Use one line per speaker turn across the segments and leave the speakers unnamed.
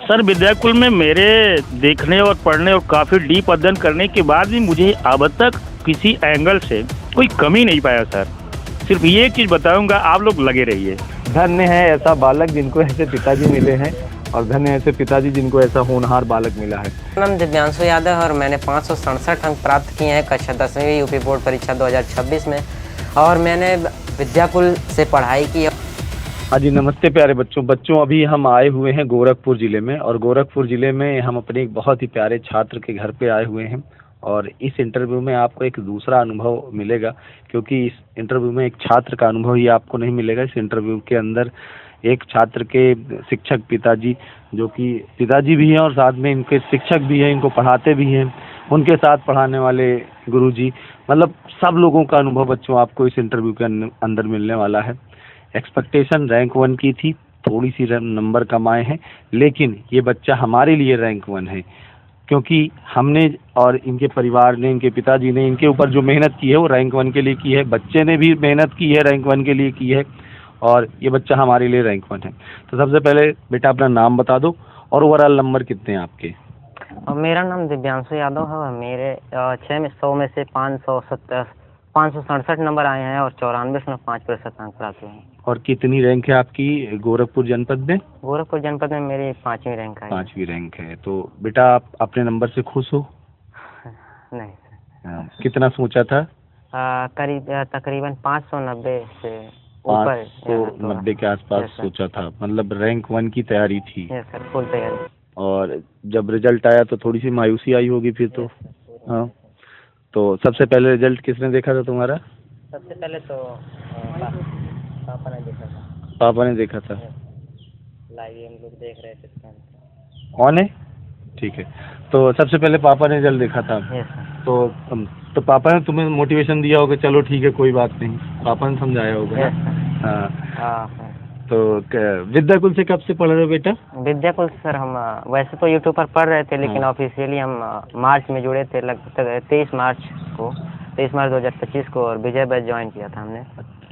Sir Vidyakul में मेरे देखने और पढ़ने और काफ़ी डीप अध्ययन करने के बाद भी मुझे अब तक किसी एंगल से कोई कमी नहीं पाया सर। सिर्फ ये चीज़ बताऊंगा, आप लोग लगे रहिए।
धन्य है ऐसा बालक जिनको ऐसे पिताजी मिले हैं, और धन्य है ऐसे पिताजी जिनको ऐसा होनहार बालक मिला है।
मेरा नाम दिव्यांशु यादव है और मैंने 567 अंक प्राप्त किए हैं कक्षा 10वीं यूपी बोर्ड परीक्षा 2026 में, और मैंने विद्याकुल से पढ़ाई की।
हाँ जी, नमस्ते प्यारे बच्चों। अभी हम आए हुए हैं गोरखपुर ज़िले में, और गोरखपुर ज़िले में हम अपने एक बहुत ही प्यारे छात्र के घर पे आए हुए हैं। और इस इंटरव्यू में आपको एक दूसरा अनुभव मिलेगा, क्योंकि इस इंटरव्यू में एक छात्र का अनुभव ही आपको नहीं मिलेगा। इस इंटरव्यू के अंदर एक छात्र के शिक्षक पिताजी, जो कि पिताजी भी हैं और साथ में इनके शिक्षक भी हैं, इनको पढ़ाते भी हैं, उनके साथ पढ़ाने वाले गुरुजी, मतलब सब लोगों का अनुभव बच्चों आपको इस इंटरव्यू के अंदर मिलने वाला है। एक्सपेक्टेशन रैंक 1 की थी, थोड़ी सी नंबर कम आए हैं, लेकिन ये बच्चा हमारे लिए रैंक 1 है, क्योंकि हमने और इनके परिवार ने, इनके पिताजी ने इनके ऊपर जो मेहनत की है वो रैंक 1 के लिए की है। बच्चे ने भी मेहनत की है, रैंक 1 के लिए की है, और ये बच्चा हमारे लिए रैंक 1 है। तो सबसे पहले बेटा अपना नाम बता दो और ओवरऑल नंबर कितने हैं आपके?
और मेरा नाम दिव्यांशु यादव है और मेरे 600 में से 567 नंबर आए हैं और 94.5% अंक प्राप्त हुए हैं।
और कितनी रैंक है आपकी गोरखपुर जनपद में?
गोरखपुर जनपद में मेरी 5वीं रैंक आई है।
5वीं रैंक है। तो बेटा आप अपने नंबर से खुश हो?
नहीं सर।
कितना सोचा था?
तकरीबन 590 से ऊपर,
590 के आसपास सोचा था, मतलब रैंक 1 की तैयारी थी।
यस सर, फुल तैयारी।
और जब रिजल्ट आया तो थोड़ी सी मायूसी आई होगी फिर तो? हाँ। तो सबसे पहले रिजल्ट किसने देखा था तुम्हारा?
सबसे पहले तो पापा ने देखा था।
पापा ने देखा था।
लाइव हम लोग देख रहे थे।
कौन है? ठीक है। तो सबसे पहले पापा ने रिजल्ट देखा था।
Yes sir.
तो पापा ने तुम्हें मोटिवेशन दिया होगा, चलो ठीक है कोई बात नहीं, पापा ने समझाया होगा।
Yes sir.
हाँ। तो विद्याकुल से कब से पढ़ रहे हो बेटा?
विद्याकुल सर हम वैसे तो यूट्यूब पर पढ़ रहे थे, लेकिन ऑफिशियली हम मार्च में जुड़े थे, लगभग 23 मार्च 2025 को, और विजय बैच ज्वाइन किया था हमने।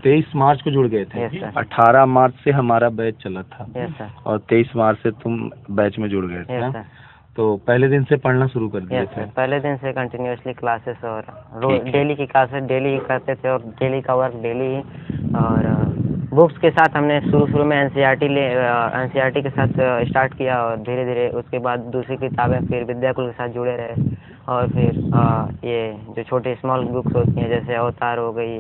23 मार्च को जुड़ गए थे?
Yes sir.
18 मार्च से हमारा बैच चला था।
Yes sir.
और 23 मार्च से तुम बैच में जुड़ गए थे?
Yes sir.
तो पहले दिन से पढ़ना शुरू कर दिए थे?
पहले दिन से कंटिन्यूअसली क्लासेस, और डेली की क्लासेस डेली ही करते थे, और डेली का वर्क डेली ही, और बुक्स के साथ हमने शुरू में एनसीईआरटी के साथ स्टार्ट किया, और धीरे धीरे उसके बाद दूसरी किताबें, फिर विद्याकुल के साथ जुड़े रहे, और फिर ये जो छोटे स्मॉल बुक्स होती हैं जैसे अवतार हो गई,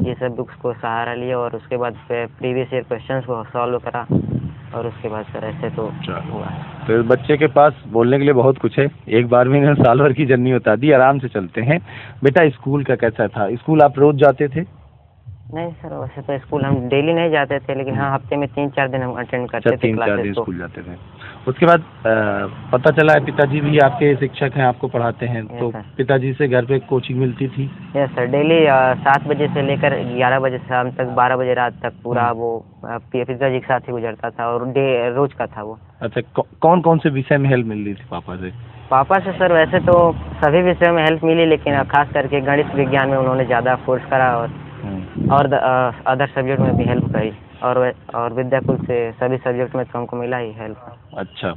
ये सब बुक्स को सहारा लिया, और उसके बाद प्रीवियस ईयर क्वेश्चंस को सॉल्व करा, और उसके बाद सर ऐसे तो हुआ।
तो बच्चे के पास बोलने के लिए बहुत कुछ है। एक बार में इन्होंने साल भर की जर्नी बता दी। आराम से चलते हैं। बेटा स्कूल का कैसा था? स्कूल आप रोज जाते थे?
नहीं सर, वैसे तो स्कूल हम डेली नहीं जाते थे, लेकिन हाँ हफ्ते में 3-4 दिन हम अटेंड करते थे।
3-4 दिन स्कूल जाते थे। उसके बाद पता चला है पिताजी भी आपके शिक्षक हैं, आपको पढ़ाते हैं, तो पिताजी से घर पे कोचिंग मिलती थी?
यस सर, डेली 7 बजे से लेकर 11 बजे शाम तक, 12 बजे रात तक पूरा वो पिताजी के साथ ही गुजरता था, और रोज का था वो।
अच्छा, कौन कौन से विषय में हेल्प मिल रही थी पापा से?
पापा से सर वैसे तो सभी विषयों में हेल्प मिली, लेकिन खास करके गणित विज्ञान में उन्होंने ज़्यादा फोर्स करा, और अदर सब्जेक्ट में भी हेल्प करी, और विद्याकुल से सभी सब्जेक्ट में तो हमको मिला ही हेल्प।
अच्छा,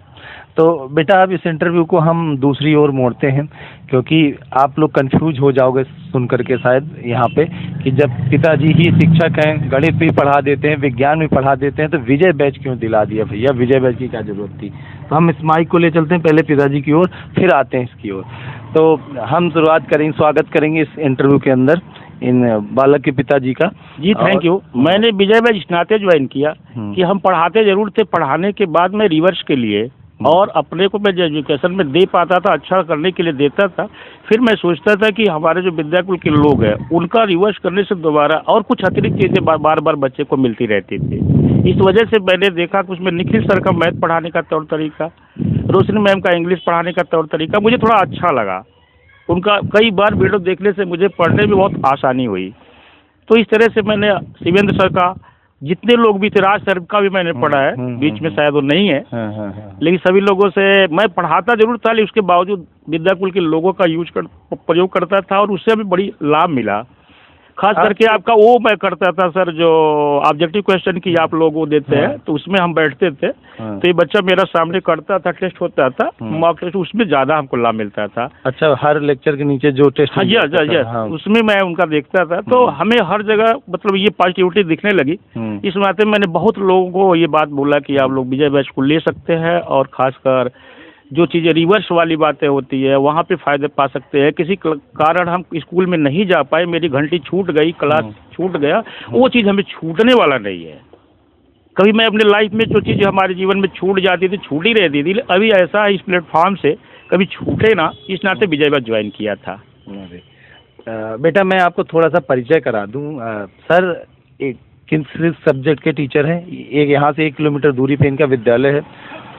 तो बेटा अब इस इंटरव्यू को हम दूसरी ओर मोड़ते हैं, क्योंकि आप लोग कंफ्यूज हो जाओगे सुन करके शायद यहाँ पे, कि जब पिताजी ही शिक्षक हैं, गणित भी पढ़ा देते हैं, विज्ञान भी पढ़ा देते हैं, तो विजय बैच क्यों दिला दिया भैया? विजय बैच की क्या जरूरत थी? तो हम इस माइक को ले चलते हैं पहले पिताजी की ओर, फिर आते हैं इसकी ओर। तो हम शुरुआत करेंगे, स्वागत करेंगे इस इंटरव्यू के अंदर इन बालक के पिताजी का।
जी थैंक यू। मैंने विजय बैच इसनाते ज्वाइन किया कि हम पढ़ाते जरूर थे, पढ़ाने के बाद में रिवर्स के लिए और अपने को मैं जो एजुकेशन में दे पाता था, अच्छा करने के लिए देता था। फिर मैं सोचता था कि हमारे जो विद्याकुल के लोग हैं उनका रिवर्स करने से दोबारा और कुछ अतिरिक्त चीज़ें बार बार बच्चे को मिलती रहती थी। इस वजह से मैंने देखा कि उसमें निखिल सर का मैथ पढ़ाने का तौर तरीका, रोशनी मैम का इंग्लिश पढ़ाने का तौर तरीका मुझे थोड़ा अच्छा लगा। उनका कई बार वीडियो देखने से मुझे पढ़ने में बहुत आसानी हुई। तो इस तरह से मैंने शिवेंद्र सर का, जितने लोग भी थे, राज सर का भी मैंने पढ़ा है, बीच में शायद वो नहीं है, लेकिन सभी लोगों से मैं पढ़ाता जरूर था, लेकिन उसके बावजूद विद्याकुल के लोगों का प्रयोग करता था, और उससे भी बड़ी लाभ मिला। खास करके आपका वो मैं करता था सर, जो ऑब्जेक्टिव क्वेश्चन की आप लोग वो देते हैं, तो उसमें हम बैठते थे, तो ये बच्चा मेरा सामने करता था, टेस्ट होता था, मॉक टेस्ट, उसमें ज़्यादा हमको लाभ मिलता था।
अच्छा, हर लेक्चर के नीचे जो टेस्ट,
हाँ जी, उसमें मैं उनका देखता था, तो हमें हर जगह मतलब ये पॉजिटिविटी दिखने लगी। इस नाते मैंने बहुत लोगों को ये बात बोला कि आप लोग विजय बैच को ले सकते हैं, और खासकर जो चीज़ें रिवर्स वाली बातें होती है वहाँ पे फ़ायदे पा सकते हैं। किसी कारण हम स्कूल में नहीं जा पाए, मेरी घंटी छूट गई, क्लास छूट गया, वो चीज़ हमें छूटने वाला नहीं है। कभी मैं अपने लाइफ में जो चीज़ हमारे जीवन में छूट जाती थी, छूट ही रहती थी, अभी ऐसा इस प्लेटफॉर्म से कभी छूटे ना, इस नाते विजय बैच ज्वाइन किया था।
बेटा मैं आपको थोड़ा सा परिचय करा दूं। सर किन सब्जेक्ट के टीचर हैं? एक यहाँ से 1 किलोमीटर दूरी पे इनका विद्यालय है,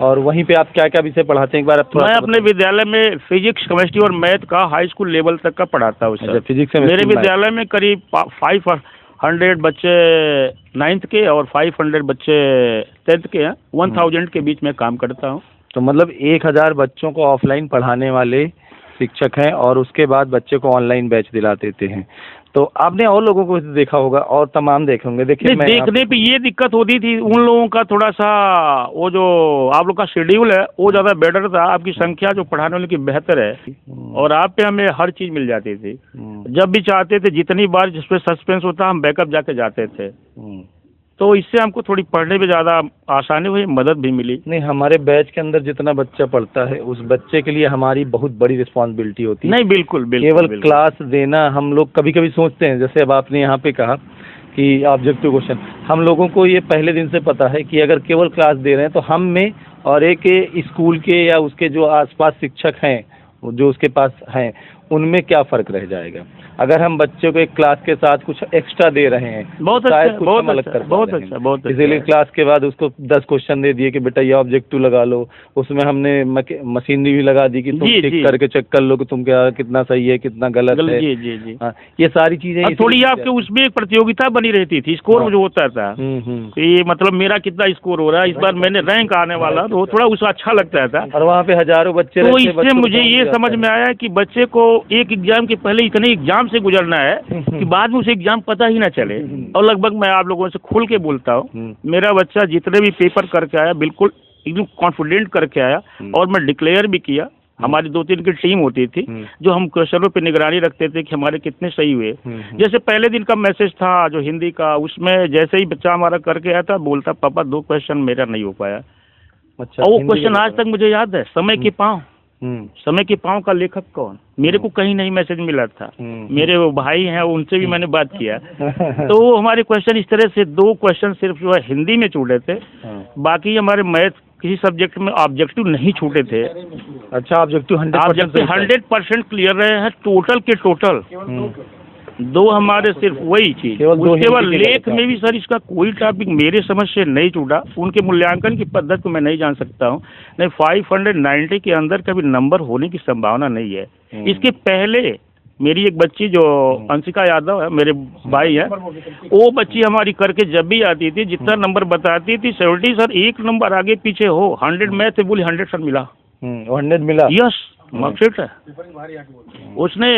और वहीं पे आप क्या क्या विषय पढ़ाते हैं एक बार आप थोड़ा?
मैं अपने विद्यालय में फिजिक्स, केमिस्ट्री और मैथ का हाई स्कूल लेवल तक का पढ़ाता हूँ सर।
फिजिक्स
मेरे विद्यालय में करीब 500 बच्चे 9th के और 500 बच्चे 10th के हैं। 1000 के बीच में काम करता हूँ।
तो मतलब 1000 बच्चों को ऑफलाइन पढ़ाने वाले शिक्षक हैं, और उसके बाद बच्चे को ऑनलाइन बैच दिला देते हैं। तो आपने और लोगों को देखा होगा, और तमाम देखे होंगे। देखिए
देखने पे ये दिक्कत होती थी, उन लोगों का थोड़ा सा वो जो आप लोग का शेड्यूल है वो ज़्यादा बेटर था, आपकी संख्या जो पढ़ाने वाले की बेहतर है, और आप पे हमें हर चीज़ मिल जाती थी। जब भी चाहते थे, जितनी बार जिसपे सस्पेंस होता हम बैकअप जाके जाते थे, तो इससे हमको थोड़ी पढ़ने में ज़्यादा आसानी हुई, मदद भी मिली।
नहीं, हमारे बैच के अंदर जितना बच्चा पढ़ता है उस बच्चे के लिए हमारी बहुत बड़ी रिस्पॉन्सिबिलिटी होती है।
नहीं, बिल्कुल बिल्कुल,
केवल
बिल्कुल।
क्लास देना हम लोग कभी कभी सोचते हैं, जैसे अब आपने यहाँ पे कहा कि ऑब्जेक्टिव क्वेश्चन, हम लोगों को ये पहले दिन से पता है कि अगर केवल क्लास दे रहे हैं तो हम में और एक स्कूल के या उसके जो आसपास शिक्षक हैं जो उसके पास हैं उनमें क्या फ़र्क रह जाएगा अगर हम बच्चे को एक क्लास के साथ कुछ एक्स्ट्रा दे रहे हैं।
बहुत अच्छा, बहुत अच्छा, बहुत अच्छा, बहुत अच्छा।
इसीलिए क्लास के बाद उसको 10 क्वेश्चन दे दिए कि बेटा ये ऑब्जेक्टिव लगा लो, उसमें हमने मशीनरी भी लगा दी कि तुम टिक करके चेक कर लो कि तुम क्या कितना सही है कितना गलत है।
जी जी जी,
ये सारी चीजें
थोड़ी आपके उसमें एक प्रतियोगिता बनी रहती थी, स्कोर जो होता था, ये मतलब मेरा कितना स्कोर हो रहा है, इस बार मैंने रैंक आने वाला, तो थोड़ा उसको अच्छा लगता था।
और वहाँ पे हजारों बच्चे,
तो इससे मुझे ये समझ में आया कि बच्चे को एक एग्जाम के पहले इतने एग्जाम से गुजरना है कि बाद में उसे एग्जाम पता ही ना चले। और लगभग मैं आप लोगों से खुल के बोलता हूँ, मेरा बच्चा जितने भी पेपर करके आया बिल्कुल एकदम कॉन्फिडेंट करके आया, और मैं डिक्लेयर भी किया। हमारी 2-3 की टीम होती थी जो हम क्वेश्चनों पे निगरानी रखते थे कि हमारे कितने सही हुए। जैसे पहले दिन का मैसेज था जो हिंदी का, उसमें जैसे ही बच्चा हमारा करके आया था बोलता पापा 2 क्वेश्चन मेरा नहीं हो पाया।
अच्छा,
और वो क्वेश्चन आज तक मुझे याद है, समय के पाँव। समय के पाँव का लेखक कौन, मेरे को कहीं नहीं मैसेज मिला था। मेरे वो भाई हैं उनसे भी मैंने बात किया तो वो हमारे क्वेश्चन इस तरह से 2 क्वेश्चन सिर्फ जो है हिंदी में छूटे थे, बाकी हमारे मैथ किसी सब्जेक्ट में ऑब्जेक्टिव नहीं छूटे थे।
अच्छा, ऑब्जेक्टिव
100% क्लियर रहे हैं टोटल के टोटल। 2 हमारे सिर्फ वही चीज, उसके बाद लेख में भी सर इसका कोई टॉपिक मेरे समझ से नहीं छूटा। उनके मूल्यांकन की पद्धति को मैं नहीं जान सकता हूँ, नहीं 590 के अंदर कभी नंबर होने की संभावना नहीं है। इसके पहले मेरी एक बच्ची जो अंशिका यादव है, मेरे भाई है, वो बच्ची हमारी करके जब भी आती थी जितना नंबर बताती थी 70 सर, 1 नंबर आगे पीछे हो, 100 मैथ से बोली 100 सर मिला।
100 मिला,
यस मार्कशीट है। उसने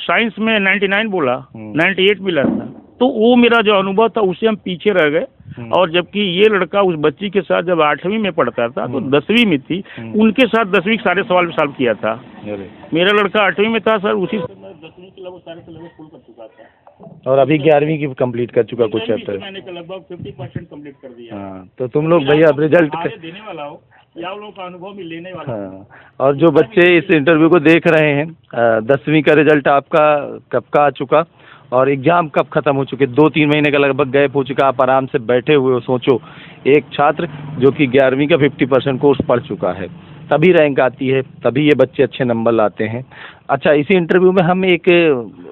साइंस में 99 बोला, 98 मिला था। तो वो मेरा जो अनुभव था उससे हम पीछे रह गए। और जबकि ये लड़का उस बच्ची के साथ जब 8वीं में पढ़ता था तो 10वीं में थी, उनके साथ 10वीं के सारे सवाल सॉल्व किया था। मेरा लड़का 8वीं में था सर, उसी समय 10वीं के लगभग सारे सिलेबस फुल कर चुका था,
और अभी 11वीं की कंप्लीट कर चुका कुछ चैप्टर।
मैंने लगभग 50% कंप्लीट कर दिया।
हाँ, तो तुम लोग भैया अब रिजल्ट
देने वाला हो या लोगों का अनुभव भी लेने वाला।
हाँ, और जो बच्चे इस इंटरव्यू को देख रहे हैं, 10वीं का रिजल्ट आपका कब का आ चुका और एग्जाम कब खत्म हो चुके, 2-3 महीने का लगभग गैप हो चुका, आप आराम से बैठे हुए हो। सोचो एक छात्र जो कि 11वीं का 50% कोर्स पढ़ चुका है, तभी रैंक आती है, तभी ये बच्चे अच्छे नंबर लाते हैं। अच्छा, इसी इंटरव्यू में हम एक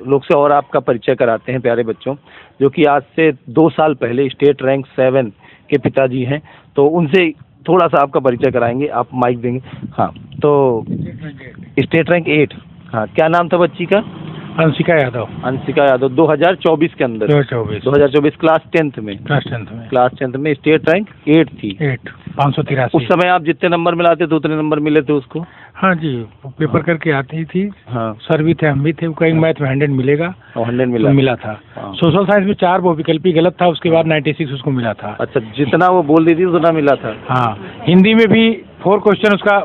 लोग से और आपका परिचय कराते हैं प्यारे बच्चों, जो कि आज से 2 साल पहले स्टेट रैंक 7 के पिताजी हैं, तो उनसे थोड़ा सा आपका परिचय कराएंगे। आप माइक देंगे? हाँ, तो स्टेट रैंक 8, हाँ, क्या नाम था बच्ची का?
अंशिका यादव।
अंशिका यादव 2024 के अंदर, 2024 क्लास 10th में, क्लास 10th में स्टेट रैंक 8 थी।
583।
उस समय आप जितने नंबर मिलाते थे उतने नंबर मिले थे उसको?
हाँ जी, वो पेपर करके आती थी।
हाँ,
सर भी थे, हम भी थे। वो कहीं मैथ में 100 मिलेगा,
100
तो
मिला।
मिला था।
हाँ।
सोशल साइंस में 4 वो विकल्पी गलत था, उसके बाद 96 उसको मिला था।
अच्छा, जितना वो बोल दी थी उतना मिला था।
हाँ, हिंदी में भी 4 क्वेश्चन उसका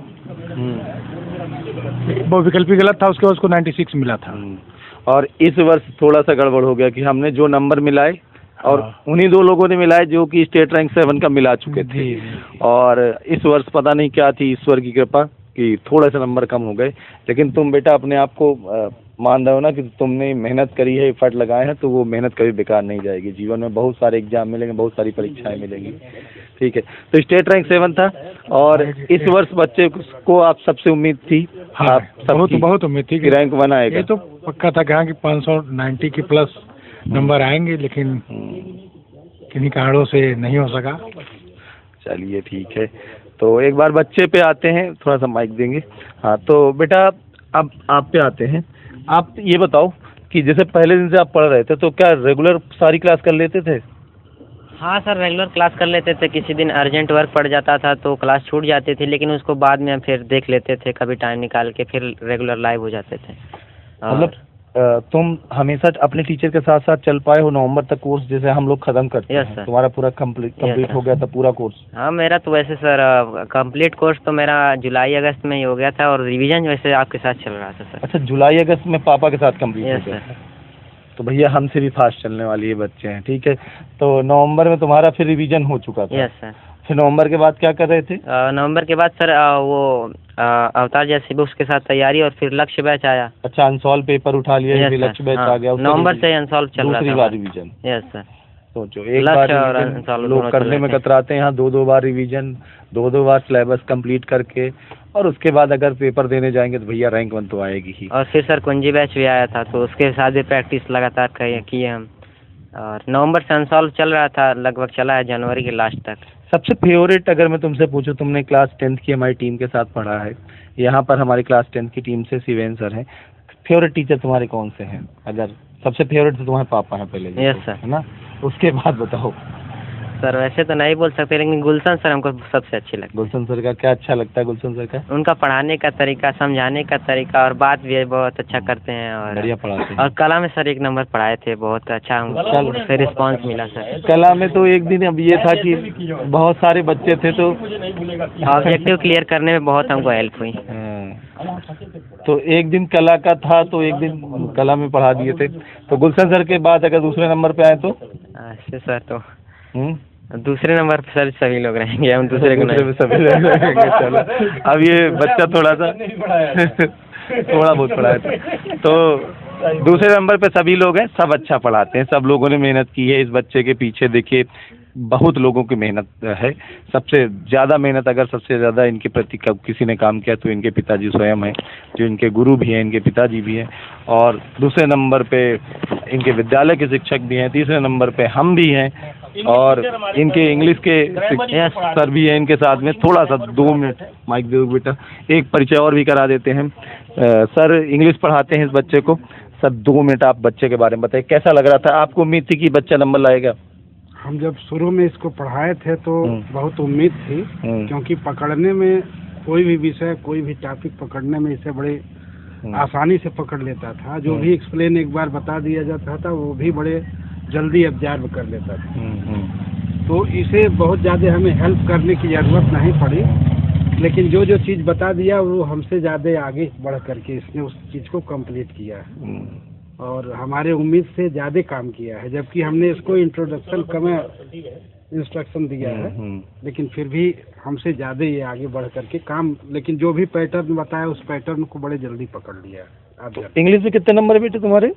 वो विकल्पी गलत था, उसके बाद उसको 96 मिला था।
और इस वर्ष थोड़ा सा गड़बड़ हो गया कि हमने जो नंबर मिलाए और उन्हीं 2 लोगों ने मिलाए जो कि स्टेट रैंक 7 का मिला चुके थे।
जी।
और इस वर्ष पता नहीं क्या थी ईश्वर की कृपा कि थोड़ा सा नंबर कम हो गए। लेकिन तुम बेटा अपने आप को मान रहे हो ना कि तुमने मेहनत करी है, एफर्ट लगाए हैं, तो वो मेहनत कभी बेकार नहीं जाएगी। जीवन में बहुत सारे एग्जाम मिलेंगे, बहुत सारी परीक्षाएं मिलेंगी। ठीक है, तो स्टेट रैंक 7 था और इस वर्ष बच्चे को आप सबसे उम्मीद थी?
हाँ,
आप
बहुत उम्मीद थी
कि रैंक 1 आएगा।
ये तो पक्का था कि 590 के प्लस नंबर आएंगे, लेकिन किन्हीं कारणों से नहीं हो सका।
चलिए ठीक है, तो एक बार बच्चे पे आते हैं, थोड़ा सा माइक देंगे। हाँ, तो बेटा अब आप पे आते हैं। आप ये बताओ कि जैसे पहले दिन से आप पढ़ रहे थे तो क्या रेगुलर सारी क्लास कर लेते थे?
हाँ सर, रेगुलर क्लास कर लेते थे। किसी दिन अर्जेंट वर्क पड़ जाता था तो क्लास छूट जाती थी, लेकिन उसको बाद में हम फिर देख लेते थे, कभी टाइम निकाल के फिर रेगुलर लाइव हो जाते थे।
मतलब तुम हमेशा अपने टीचर के साथ साथ चल पाए हो नवंबर तक कोर्स, जैसे हम लोग खत्म करते
यस
हैं?
सर।
तुम्हारा पूरा कंप्लीट हो गया था पूरा कोर्स?
हाँ, मेरा तो वैसे सर कंप्लीट कोर्स तो मेरा जुलाई अगस्त में ही हो गया था और रिवीजन वैसे आपके साथ चल रहा था सर।
अच्छा, जुलाई अगस्त में पापा के साथ कंप्लीट हो
यस
गया।
सर।
तो भैया हमसे भी फास्ट चलने वाली ये बच्चे हैं। ठीक है, तो नवंबर में तुम्हारा फिर रिवीजन हो चुका था?
Yes sir.
फिर नवंबर के बाद क्या कर रहे थे?
नवंबर के बाद सर वो अवतार जैसे बुक्स के साथ तैयारी और फिर लक्ष्य बैच आया।
अच्छा, अनसॉल्व पेपर उठा लिया,
यस
फिर
सर।
लक्ष्य बैच
हाँ,
आ गया।
नवंबर से अनसॉल्व चल रहा था।
दूसरी बार रिवीजन?
Yes sir.
सोचो, एक
लक्ष्य
बार
और
रिवीजन
अनसॉल्व
लोग
दोनों
करने
चल
में
रहे थे।
कतराते हैं। यहाँ 2-2 बार रिवीजन, 2-2 बार सिलेबस कंप्लीट करके और उसके बाद अगर पेपर देने जाएंगे तो भैया रैंक 1 तो आएगी ही।
और फिर सर कुंजी बैच भी आया था, तो उसके साथ भी प्रैक्टिस लगातार किए हम। और नवंबर से अनसॉल्व चल रहा था, लगभग चला है जनवरी के लास्ट तक।
सबसे फेवरेट अगर मैं तुमसे पूछूं, तुमने क्लास 10th की हमारी टीम के साथ पढ़ा है, यहाँ पर हमारी क्लास 10th की टीम से शिवेन सर हैं। फेवरेट टीचर तुम्हारे कौन से हैं? अगर सबसे फेवरेट तो तुम्हारे पापा हैं पहले।
Yes sir.
है ना? उसके बाद बताओ।
सर वैसे तो नहीं बोल सकते, लेकिन गुलशन सर हमको सबसे अच्छे लगते
गुलशन सर का क्या अच्छा लगता है? गुलशन सर का
हैं। उनका पढ़ाने का तरीका, समझाने का तरीका और बात भी बहुत अच्छा करते हैं।
बढ़िया
और
पढ़ाते हैं।
और कला में सर 1 नंबर पढ़ाए थे, बहुत अच्छा हमको रिस्पॉन्स मिला सर।
कला में तो एक दिन अब ये था कि बहुत सारे बच्चे थे तो
ऑब्जेक्टिव क्लियर करने में बहुत हमको हेल्प हुई।
तो एक दिन कला का था तो एक दिन कला में पढ़ा दिए थे। तो गुलशन सर के बाद अगर दूसरे नंबर पे आए तो?
ऐसे सर तो दूसरे नंबर पर सर सभी लोग रहेंगे, हम
दूसरे में सभी लोग रहेंगे। चलो, अब ये बच्चा थोड़ा सा थोड़ा बहुत पढ़ा है तो दूसरे नंबर पे सभी लोग हैं, सब अच्छा पढ़ाते हैं, सब लोगों ने मेहनत की है। इस बच्चे के पीछे देखिए बहुत लोगों की मेहनत है। सबसे ज़्यादा मेहनत अगर सबसे ज़्यादा इनके प्रति किसी ने काम किया तो इनके पिताजी स्वयं हैं, जो इनके गुरु भी हैं, इनके पिताजी भी हैं। और दूसरे नंबर पे इनके विद्यालय के शिक्षक भी हैं, तीसरे नंबर पे हम भी हैं और इनके इंग्लिश के सर भी हैं इनके साथ में। थोड़ा सा 2 मिनट माइक दो बेटा, एक परिचय और भी करा देते हैं। सर इंग्लिश पढ़ाते हैं इस बच्चे को। सर 2 मिनट आप बच्चे के बारे में बताइए, कैसा लग रहा था? आपको उम्मीद थी कि बच्चा नंबर लाएगा?
हम जब शुरू में इसको पढ़ाए थे तो बहुत उम्मीद थी, क्योंकि पकड़ने में कोई भी विषय, कोई भी टॉपिक पकड़ने में इसे बड़े आसानी से पकड़ लेता था। जो भी एक्सप्लेन एक बार बता दिया जाता था वो भी बड़े जल्दी ऑब्जर्व कर लेता था। तो इसे बहुत ज़्यादा हमें हेल्प करने की ज़रूरत नहीं पड़ी, लेकिन जो जो चीज़ बता दिया वो हमसे ज़्यादा आगे बढ़ करके इसने उस चीज़ को कंप्लीट किया है और हमारे उम्मीद से ज़्यादा काम किया है। जबकि हमने इसको इंट्रोडक्शन कम इंस्ट्रक्शन दिया है, लेकिन फिर भी हमसे ज़्यादा ये आगे बढ़ करके काम, लेकिन जो भी पैटर्न बताया उस पैटर्न को बड़े जल्दी पकड़ लिया। आप
इंग्लिश में कितने नंबर बेटे तुम्हारे?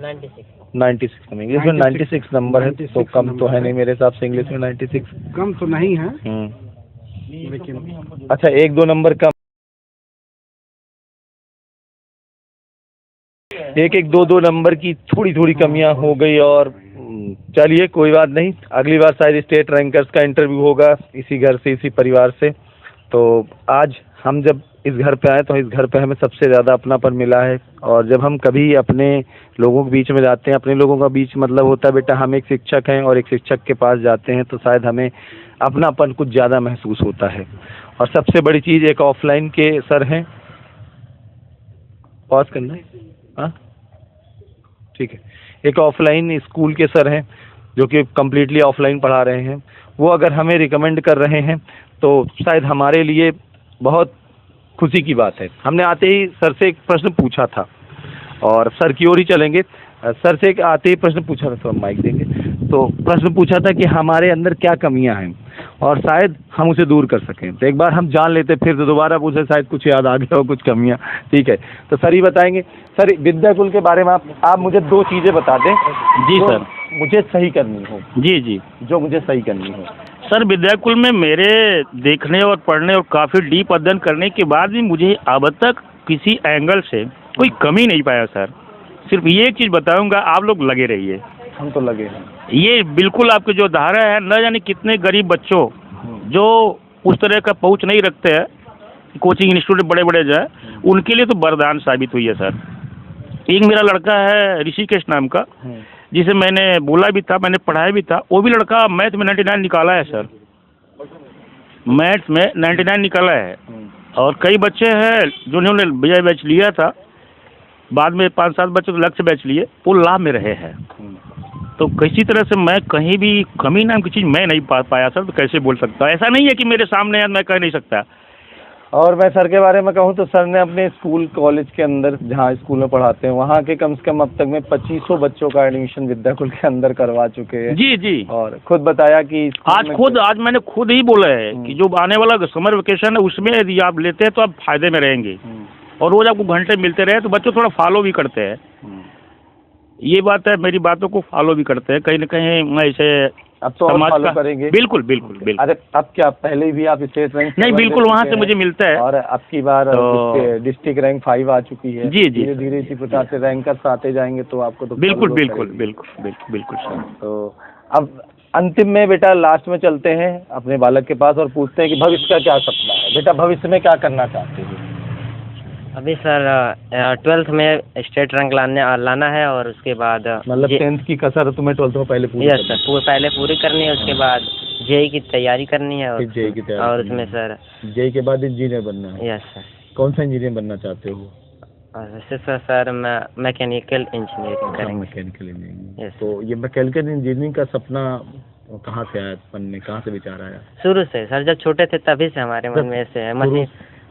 96 इंग्लिश में 96 नंबर है, तो कम तो है नहीं मेरे हिसाब से। इंग्लिश में 96
कम तो नहीं है, लेकिन
अच्छा 1-2 नंबर कम, 1-2 नंबर की थोड़ी थोड़ी कमियां हो गई। और चलिए कोई बात नहीं, अगली बार शायद स्टेट रैंकर्स का इंटरव्यू होगा इसी घर से, इसी परिवार से। तो आज हम जब इस घर पे आए तो इस घर पे हमें सबसे ज़्यादा अपनापन मिला है। और जब हम कभी अपने लोगों के बीच में जाते हैं, अपने लोगों का बीच मतलब होता है बेटा हम एक शिक्षक हैं और एक शिक्षक के पास जाते हैं, तो शायद हमें अपनापन कुछ ज़्यादा महसूस होता है। और सबसे बड़ी चीज़ एक ऑफलाइन के सर हैं, पॉज करना है, हाँ ठीक है, एक ऑफलाइन स्कूल के सर हैं जो कि कम्प्लीटली ऑफलाइन पढ़ा रहे हैं, वो अगर हमें रिकमेंड कर रहे हैं तो शायद हमारे लिए बहुत खुशी की बात है। हमने आते ही सर से एक प्रश्न पूछा था और सर की ओर ही चलेंगे। सर से एक आते ही प्रश्न पूछा था, तो हम माइक देंगे, तो प्रश्न पूछा था कि हमारे अंदर क्या कमियां हैं और शायद हम उसे दूर कर सकें। तो एक बार हम जान लेते, फिर तो दोबारा पूछे, शायद कुछ याद आ गया हो, कुछ कमियां। ठीक है, तो सर ही बताएंगे। सर विद्याकुल के बारे में आप मुझे 2 चीज़ें बता दें।
जी सर,
मुझे सही करनी हो।
जी जी,
जो मुझे सही करनी हो।
सर विद्याकुल में मेरे देखने और पढ़ने और काफ़ी डीप अध्ययन करने के बाद भी मुझे अब तक किसी एंगल से कोई कमी नहीं पाया सर। सिर्फ ये एक चीज़ बताऊंगा, आप लोग लगे रहिए।
हम तो लगे हैं।
ये बिल्कुल आपके जो धारा है, न जाने कितने गरीब बच्चों जो उस तरह का पहुंच नहीं रखते हैं, कोचिंग इंस्टीट्यूट बड़े बड़े जो है, उनके लिए तो वरदान साबित हुई है सर। एक मेरा लड़का है ऋषिकेश नाम का, जिसे मैंने बोला भी था, मैंने पढ़ाया भी था, वो भी लड़का मैथ में 99 निकाला है सर, मैथ्स में 99 निकाला है। और कई बच्चे हैं जिन्होंने विजय बैच लिया था, बाद में 5-7 बच्चे तो लक्ष्य बैच लिए, वो लाभ में रहे हैं। तो किसी तरह से मैं कहीं भी कमी नाम की चीज़ मैं नहीं पाया सर। तो कैसे बोल सकता, ऐसा नहीं है कि मेरे सामने है मैं कह नहीं सकता।
और मैं सर के बारे में कहूँ तो सर ने अपने स्कूल कॉलेज के अंदर, जहाँ स्कूल में पढ़ाते हैं, वहाँ के कम से कम अब तक में 2500 बच्चों का एडमिशन विद्याकुल के अंदर करवा चुके हैं।
जी जी,
और खुद बताया कि
आज मैंने खुद ही बोला है कि जो आने वाला समर वेकेशन है उसमें यदि आप लेते हैं तो आप फायदे में रहेंगे, और रोज आपको घंटे मिलते रहे तो बच्चों थोड़ा फॉलो भी करते हैं। ये बात है, मेरी बातों को फॉलो भी करते हैं कहीं न कहीं। मैं इसे
अब तो
समाज
फॉलो
का
करेंगे।
बिल्कुल बिल्कुल बिल्कुल।
अरे अब क्या, पहले भी आप स्टेट रैंक
नहीं, बिल्कुल वहाँ से मुझे मिलता है।
और अब की बार डिस्ट्रिक्ट रैंक 5 आ चुकी है।
जी जी,
धीरे धीरे इसी प्रकार से रैंकर्स आते जाएंगे तो आपको तो
बिल्कुल बिल्कुल बिल्कुल बिल्कुल बिल्कुल सर।
तो अब अंतिम में बेटा लास्ट में चलते हैं अपने बालक के पास और पूछते हैं कि भविष्य का क्या सपना है। बेटा भविष्य में क्या करना चाहते हो?
अभी सर 12th में स्टेट रैंक लाना है, और उसके बाद
मतलब 10th की कसर तुम्हें 12th में पहले पूरी
यस सर, पहले पूरी करनी है, उसके बाद जेई की तैयारी करनी है, और
जेई की तैयारी,
और उसमें सर
जेई के बाद इंजीनियर बनना है।
Yes sir.
कौन सा इंजीनियर बनना चाहते हो?
और वैसे सर मैं मैकेनिकल इंजीनियरिंग करेंगे।
Mechanical engineering.
यस।
तो ये मैकेनिकल इंजीनियरिंग का सपना कहाँ से आया मन में, कहाँ से विचार आया?
शुरू से सर, जब छोटे थे तभी से हमारे मन में ऐसे है।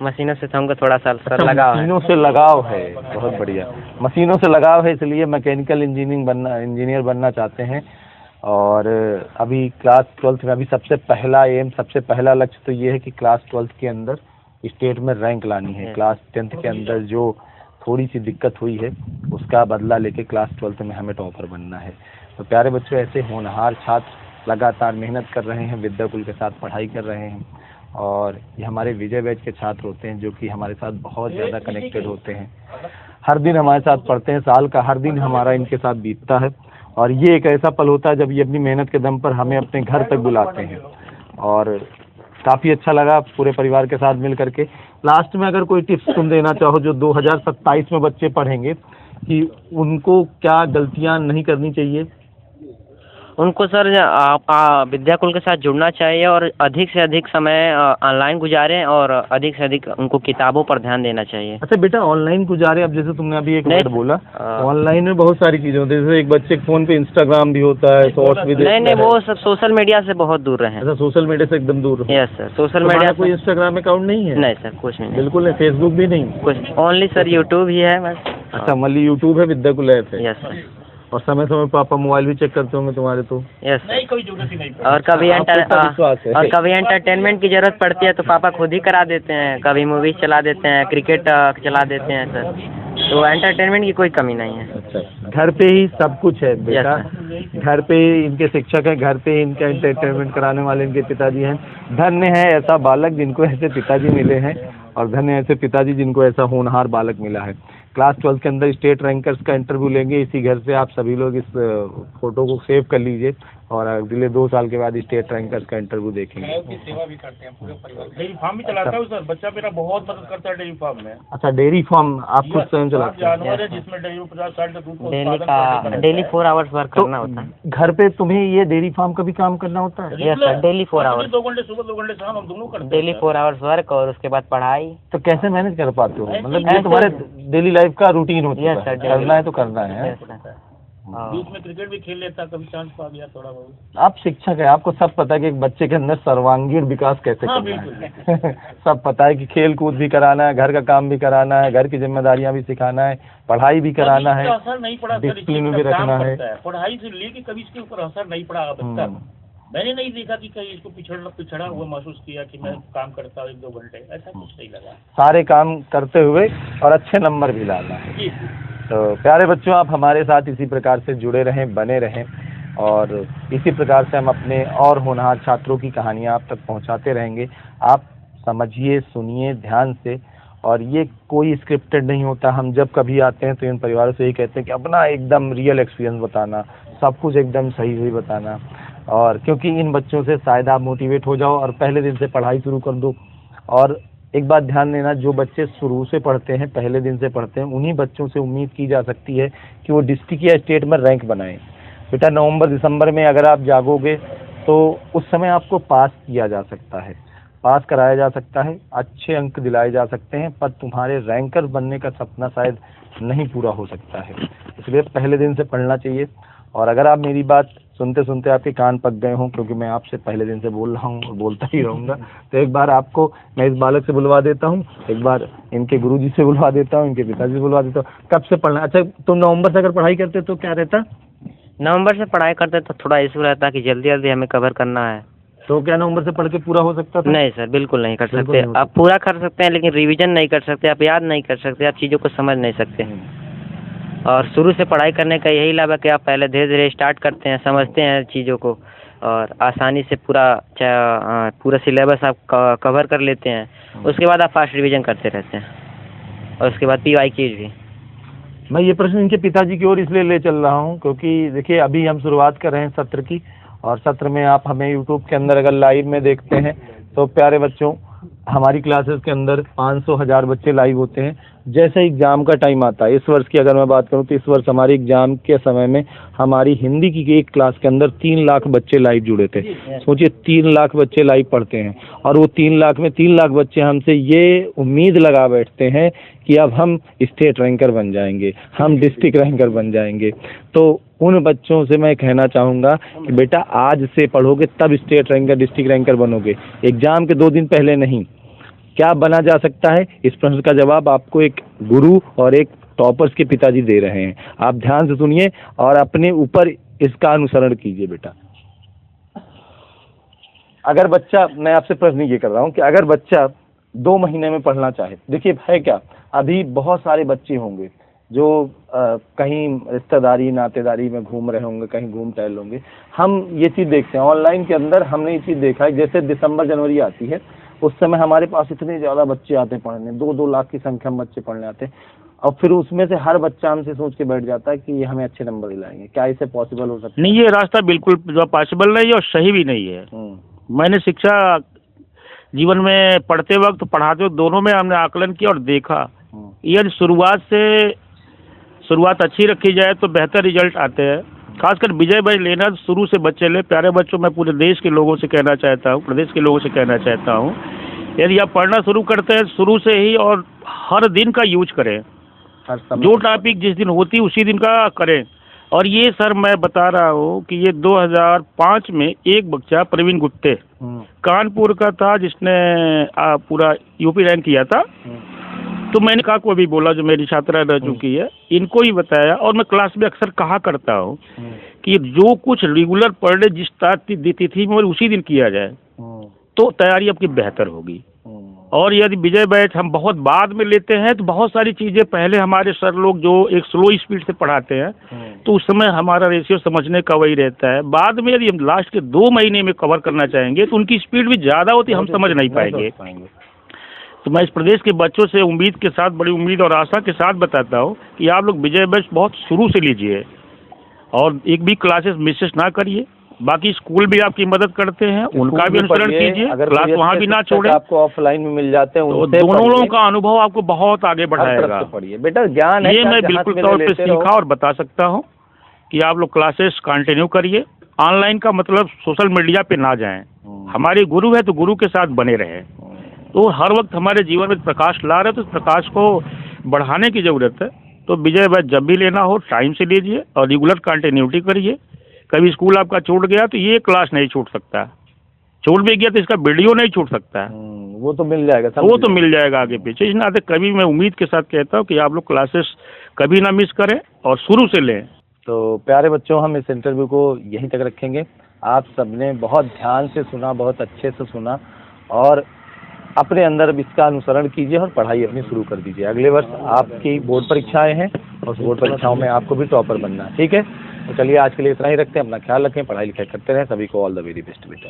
मशीनों से तो हमको थोड़ा सा सर
अच्छा,
लगाव है।
मशीनों से लगाव है, बहुत बढ़िया। मशीनों से लगाव है, इसलिए मैकेनिकल इंजीनियर बनना चाहते हैं। और अभी क्लास 12th में अभी सबसे पहला एम, सबसे पहला लक्ष्य तो ये है कि क्लास 12th के अंदर स्टेट में रैंक लानी है। क्लास 10th के अंदर जो थोड़ी सी दिक्कत हुई है उसका बदला लेके क्लास 12th में हमें टॉपर बनना है। तो प्यारे बच्चों, ऐसे होनहार छात्र लगातार मेहनत कर रहे हैं, विद्याकुल के साथ पढ़ाई कर रहे हैं, और ये हमारे विजय बैच के छात्र होते हैं जो कि हमारे साथ बहुत ज़्यादा कनेक्टेड होते हैं। हर दिन हमारे साथ पढ़ते हैं, साल का हर दिन हमारा इनके साथ बीतता है, और ये एक ऐसा पल होता है जब ये अपनी मेहनत के दम पर हमें अपने घर तक बुलाते हैं। और काफ़ी अच्छा लगा पूरे परिवार के साथ मिल करके। लास्ट में अगर कोई टिप्स तुम देना चाहो जो 2027 में बच्चे पढ़ेंगे, कि उनको क्या गलतियाँ नहीं करनी चाहिए?
उनको सर विद्याकुल के साथ जुड़ना चाहिए, और अधिक से अधिक समय ऑनलाइन गुजारें, और अधिक से अधिक उनको किताबों पर ध्यान देना चाहिए।
अच्छा बेटा, ऑनलाइन गुजारे, अब जैसे तुमने अभी एक वर्ड बोला, ऑनलाइन में बहुत सारी चीजें होती है, जैसे एक बच्चे के फोन पे इंस्टाग्राम भी होता है, शॉर्ट्स भी देखता है।
नहीं, वो सब सोशल मीडिया से बहुत दूर रहें।
अच्छा, सोशल मीडिया से एकदम दूर?
Yes sir, social media.
कोई इंस्टाग्राम अकाउंट नहीं है?
नहीं सर, कुछ नहीं।
बिल्कुल नहीं, फेसबुक भी नहीं?
कुछ ओनली सर यूट्यूब ही है बस।
अच्छा, मल्ली यूट्यूब है, विद्याकुल ऐप है।
Yes sir.
और समय समय पापा मोबाइल भी चेक करते होंगे तुम्हारे? तो
यस सर, और कभी एंटरटेनमेंट की जरूरत पड़ती है तो पापा खुद ही करा देते हैं, कभी मूवीज चला देते हैं, क्रिकेट चला देते हैं सर, तो एंटरटेनमेंट की कोई कमी नहीं है।
अच्छा, घर पे ही सब कुछ है बेटा? घर पे ही इनके शिक्षक हैं, घर पे ही इनका एंटरटेनमेंट कराने वाले इनके पिताजी हैं। धन्य है ऐसा बालक जिनको ऐसे पिताजी मिले हैं, और धन्य ऐसे पिताजी जिनको ऐसा होनहार बालक मिला है। क्लास 12 के अंदर स्टेट रैंकर्स का इंटरव्यू लेंगे। इसी घर से आप सभी लोग इस फोटो को सेव कर लीजिए और अगले 2 साल के बाद स्टेट रैंकर्स का इंटरव्यू देखेंगे।
सेवा भी करते हैं पूरे परिवार।
डेयरी फार्म भी चलाता हूँ सर, बच्चा मेरा बहुत मदद करता है डेयरी फार्म में।
अच्छा, डेयरी फार्म आप खुद स्वयं चलाते हैं?
जानवर है जिसमें डेयरी 50-60 दूध का
डेली
उत्पादन
का
करने का
डेली
रहता है।
4 आवर्स वर्क करना होता है।
घर पे तुम्हें ये डेयरी फार्म का भी काम करना होता है?
Yes sir, daily 4 hours.
2 घंटे सुबह 2 घंटे शाम हम दोनों करते हैं
डेली 4 आवर्स वर्क और उसके बाद पढ़ाई।
तो कैसे मैनेज कर पाते हो? मतलब ये
ऐसे-
तुम्हारे डेली लाइफ का रूटीन होता
Yes,
है,
sir, daily
करना है तो करना है।
Yes sir.
बीच में क्रिकेट भी खेल लेता, कभी चांस पा गया थोड़ा बहुत।
आप शिक्षक है, आपको सब पता है कि एक बच्चे के अंदर सर्वांगीण विकास कैसे
हाँ,
करना है। सब पता है कि खेल कूद भी कराना है, घर का काम भी कराना है, घर की जिम्मेदारियां भी सिखाना है, पढ़ाई भी कराना है,
इसका असर नहीं पड़ा सर,
डिसिप्लिन
इसका
भी
काम
रखना है।
करता है। पढ़ाई से लेके कभी इसके ऊपर असर नहीं पड़ा अब तक। मैंने नहीं देखा कि कहीं इसको पिछड़ा हुआ महसूस किया कि मैं काम करता हूँ 1-2 घंटे, ऐसा कुछ नहीं लगा।
सारे काम करते हुए और अच्छे नंबर भी लाना है।
जी।
तो प्यारे बच्चों, आप हमारे साथ इसी प्रकार से जुड़े रहें, बने रहें और इसी प्रकार से हम अपने और होनहार छात्रों की कहानियाँ आप तक पहुँचाते रहेंगे। आप समझिए, सुनिए ध्यान से, और ये कोई स्क्रिप्टेड नहीं होता। हम जब कभी आते हैं तो इन परिवारों से यही कहते हैं कि अपना एकदम रियल एक्सपीरियंस बताना, सब कुछ एकदम सही सही बताना, और क्योंकि इन बच्चों से शायद आप मोटिवेट हो जाओ और पहले दिन से पढ़ाई शुरू कर दो। और एक बात ध्यान देना, जो बच्चे शुरू से पढ़ते हैं, पहले दिन से पढ़ते हैं, उन्हीं बच्चों से उम्मीद की जा सकती है कि वो डिस्ट्रिक्ट या स्टेट में रैंक बनाएं। बेटा, नवंबर दिसंबर में अगर आप जागोगे तो उस समय आपको पास किया जा सकता है, पास कराया जा सकता है, अच्छे अंक दिलाए जा सकते हैं, पर तुम्हारे रैंकर बनने का सपना शायद नहीं पूरा हो सकता है। इसलिए पहले दिन से पढ़ना चाहिए। और अगर आप मेरी बात सुनते सुनते आपके कान पक गए हों, क्योंकि मैं आपसे पहले दिन से बोल रहा हूँ और बोलता ही रहूँगा, तो एक बार आपको मैं इस बालक से बुलवा देता हूँ, एक बार इनके गुरुजी से बुलवा देता हूँ, इनके पिताजी से बुलवा देता हूँ। कब से पढ़ना? अच्छा, तुम नवंबर से अगर पढ़ाई करते तो क्या रहता?
नवंबर से पढ़ाई करते तो थोड़ा इशू रहता कि जल्दी जल्दी हमें कवर करना है।
तो क्या नवंबर से पढ़ के पूरा हो सकता था?
नहीं सर, बिल्कुल नहीं कर
बिल्कुल
सकते।
नहीं हो
आप पूरा कर सकते हैं लेकिन रिवीजन नहीं कर सकते, आप याद नहीं कर सकते, आप चीज़ों को समझ नहीं सकते। और शुरू से पढ़ाई करने का यही लाभ है कि आप पहले धीरे धीरे स्टार्ट करते हैं, समझते हैं चीज़ों को और आसानी से पूरा सिलेबस आप कवर कर लेते हैं। उसके बाद आप फास्ट रिवीजन करते रहते हैं और उसके बाद PYQs भी।
मैं ये प्रश्न इनके पिताजी की ओर इसलिए ले चल रहा हूँ क्योंकि देखिए, अभी हम शुरुआत कर रहे हैं सत्र की, और सत्र में आप हमें यूट्यूब के अंदर अगर लाइव में देखते हैं तो प्यारे बच्चों, हमारी क्लासेस के अंदर 500,000 बच्चे लाइव होते हैं। जैसे एग्ज़ाम का टाइम आता है, इस वर्ष की अगर मैं बात करूं तो इस वर्ष हमारी एग्ज़ाम के समय में हमारी हिंदी की एक क्लास के अंदर 3 लाख बच्चे लाइव जुड़े थे। सोचिए, 3 लाख बच्चे लाइव पढ़ते हैं और वो 3 लाख में 3 लाख बच्चे हमसे ये उम्मीद लगा बैठते हैं कि अब हम स्टेट रैंकर बन जाएंगे, हम डिस्ट्रिक्ट रैंकर बन जाएंगे। तो उन बच्चों से मैं कहना चाहूँगा कि बेटा, आज से पढ़ोगे तब स्टेट रैंकर, डिस्ट्रिक्ट रैंकर बनोगे, एग्ज़ाम के 2 दिन पहले नहीं। क्या बना जा सकता है? इस प्रश्न का जवाब आपको एक गुरु और एक टॉपर्स के पिताजी दे रहे हैं। आप ध्यान से सुनिए और अपने ऊपर इसका अनुसरण कीजिए। बेटा, अगर बच्चा, मैं आपसे प्रश्न ये कर रहा हूँ कि अगर बच्चा 2 महीने में पढ़ना चाहे, देखिए है क्या, अभी बहुत सारे बच्चे होंगे जो कहीं रिश्तेदारी नातेदारी में घूम रहे होंगे, कहीं घूम टहल होंगे। हम ये चीज़ देखते हैं ऑनलाइन के अंदर, हमने ये चीज़ देखा है, जैसे दिसंबर जनवरी आती है उस समय हमारे पास इतने ज़्यादा बच्चे आते हैं पढ़ने, 2-2 लाख की संख्या में बच्चे पढ़ने आते हैं, और फिर उसमें से हर बच्चा हमसे सोच के बैठ जाता है कि ये हमें अच्छे नंबर दिलाएंगे। क्या इसे पॉसिबल हो सकता है?
नहीं, ये रास्ता बिल्कुल जो पॉसिबल नहीं है और सही भी नहीं है। मैंने शिक्षा जीवन में पढ़ते वक्त, पढ़ाते वक्त दोनों में हमने आकलन किया और देखा, यदि शुरुआत अच्छी रखी जाए तो बेहतर रिजल्ट आते हैं। खासकर विजय भाई लेना शुरू से बच्चे ले। प्यारे बच्चों, मैं पूरे देश के लोगों से कहना चाहता हूँ, प्रदेश के लोगों से कहना चाहता हूँ, यदि आप पढ़ना शुरू करते हैं शुरू से ही और हर दिन का यूज करें, जो टॉपिक जिस दिन होती है उसी दिन का करें। और ये सर मैं बता रहा हूँ कि ये 2005 में एक बच्चा प्रवीण गुट्टे कानपुर का था जिसने पूरा यूपी रैंक किया था। तो मैंने कहा को भी बोला, जो मेरी छात्रा रह चुकी है, इनको ही बताया, और मैं क्लास में अक्सर कहा करता हूँ कि जो कुछ रेगुलर पर डे जिस तिथि में उसी दिन किया जाए तो तैयारी आपकी बेहतर होगी। और यदि विजय बैच हम बहुत बाद में लेते हैं तो बहुत सारी चीज़ें पहले हमारे सर लोग जो एक स्लो स्पीड से पढ़ाते हैं तो उस समय हमारा रेशियो समझने का वही रहता है। बाद में यदि हम लास्ट के 2 महीने में कवर करना चाहेंगे तो उनकी स्पीड भी ज़्यादा होती है, हम समझ नहीं पाएंगे। तो मैं इस प्रदेश के बच्चों से उम्मीद के साथ, बड़ी उम्मीद और आशा के साथ बताता हूँ कि आप लोग विजय बैच बहुत शुरू से लीजिए और एक भी क्लासेस मिसेस ना करिए। बाकी स्कूल भी आपकी मदद करते हैं, उनका भी अनुसरण कीजिए, क्लास वहाँ भी ना छोड़े।
आपको ऑफलाइन में मिल जाते हैं,
तो
उनसे
दोनों
पढ़िए,
लोगों का अनुभव आपको बहुत आगे
हर तरफ
बढ़ाएगा।
से पढ़िए बेटा, ज्ञान है
ये
क्या
मैं
कि हाथ
बिल्कुल
में
तौर पे
लेते रहो।
सीखा और बता सकता हूँ कि आप लोग क्लासेस कंटिन्यू करिए। ऑनलाइन का मतलब सोशल मीडिया पे ना जाएं। हमारे गुरु है तो गुरु के साथ बने रहे। तो हर वक्त हमारे जीवन में प्रकाश ला रहे, तो उस प्रकाश को बढ़ाने की ज़रूरत है। तो विजय बैच जब भी लेना हो टाइम से लीजिए और रेगुलर कंटिन्यूटी करिए। कभी स्कूल आपका छूट गया तो ये क्लास नहीं छूट सकता, छूट भी गया तो इसका वीडियो नहीं छूट सकता है,
वो तो मिल जाएगा, सब
वो तो मिल जाएगा आगे पीछे। इस नाते कभी मैं उम्मीद के साथ कहता हूँ कि आप लोग क्लासेस कभी ना मिस करें और शुरू से लें।
तो प्यारे बच्चों, हम इस इंटरव्यू को यहीं तक रखेंगे। आप सबने बहुत ध्यान से सुना, बहुत अच्छे से सुना और अपने अंदर अब इसका अनुसरण कीजिए और पढ़ाई अपनी शुरू कर दीजिए। अगले वर्ष आपकी बोर्ड परीक्षाएं हैं और उस बोर्ड परीक्षाओं में आपको भी टॉपर बनना है, ठीक है। तो चलिए आज के लिए इतना ही रखते हैं। अपना ख्याल रखें, पढ़ाई लिखाई करते रहें। सभी को ऑल द वेरी बेस्ट बेटा।